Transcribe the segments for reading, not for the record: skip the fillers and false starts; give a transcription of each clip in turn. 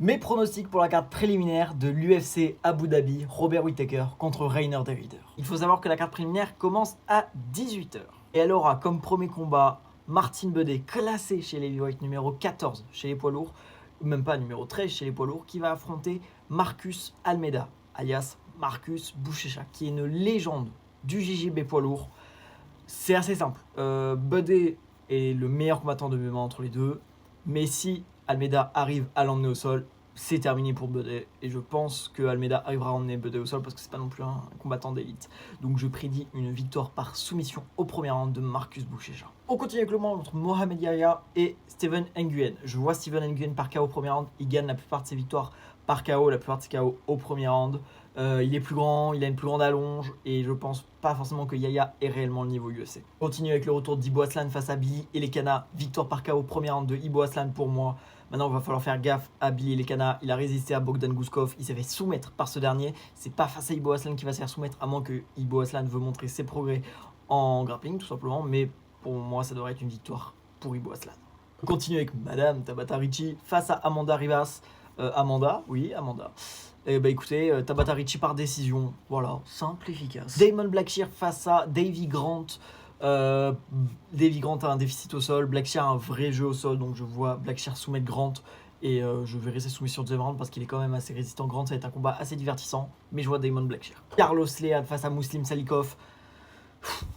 Mes pronostics pour la carte préliminaire de l'UFC Abu Dhabi, Robert Whittaker contre Reiner Davider. Il faut savoir que la carte préliminaire commence à 18 h. Et elle aura comme premier combat Martin Buday, classé chez les heavyweight numéro 14 chez les poids lourds, ou même pas numéro 13 chez les poids lourds, qui va affronter Marcus Almeida, alias Marcus Buchecha, qui est une légende du JJB poids lourd. C'est assez simple. Buday est le meilleur combattant de MMA entre les deux, mais si Almeida arrive à l'emmener au sol, c'est terminé pour Buday. Et je pense que Almeida arrivera à emmener Buday au sol parce que c'est pas non plus un combattant d'élite. Donc je prédis une victoire par soumission au premier round de Marcus Buchecha. On continue avec le match entre Mohamed Yahya et Steven Nguyen. Je vois Steven Nguyen par KO au premier round. Il gagne la plupart de ses victoires par KO, la plupart de ses KO au premier round. Il est plus grand, il a une plus grande allonge et je pense pas forcément que Yahya ait réellement le niveau UFC. On continue avec le retour d'Ibo Aslan face à Billy Elekana. Victoire par KO au premier round de Ibo Aslan pour moi. Maintenant, il va falloir faire gaffe à Billy Elekana. Il a résisté à Bogdan Guskov. Il s'est fait soumettre par ce dernier. C'est pas face à Ibo Aslan qui va se faire soumettre, à moins que Ibo Aslan veut montrer ses progrès en grappling, tout simplement. Mais pour moi, ça devrait être une victoire pour Ibo Aslan. On continue avec Madame Tabata Ricci face à Amanda Ribas. Amanda. Écoutez, Tabata Ricci par décision. Voilà, simple, efficace. Damon Blackshear face à Davy Grant. Davy Grant a un déficit au sol, Blackshear a un vrai jeu au sol, donc je vois Blackshear soumettre Grant et je verrai ses soumissions de deuxième round parce qu'il est quand même assez résistant. Grant, ça va être un combat assez divertissant, mais je vois Damon Blackshear. Carlos Leal face à Muslim Salikov.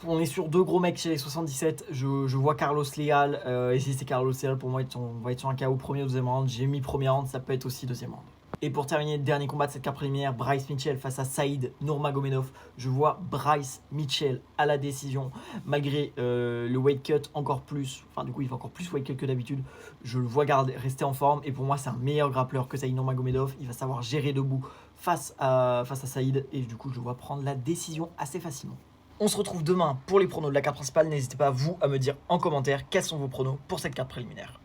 On est sur deux gros mecs chez les 77. Je vois Carlos Leal. Et si c'est Carlos Leal, pour moi, on va être sur un KO premier ou deuxième round. J'ai mis premier round, ça peut être aussi deuxième round. Et pour terminer le dernier combat de cette carte préliminaire, Bryce Mitchell face à Saïd Nurmagomedov. Je vois Bryce Mitchell à la décision, malgré le weight cut encore plus. Enfin, du coup, il fait encore plus weight cut que d'habitude. Je le vois rester en forme. Et pour moi, c'est un meilleur grappleur que Saïd Nurmagomedov. Il va savoir gérer debout face à Saïd. Et du coup, je le vois prendre la décision assez facilement. On se retrouve demain pour les pronos de la carte principale. N'hésitez pas, vous, à me dire en commentaire quels sont vos pronos pour cette carte préliminaire.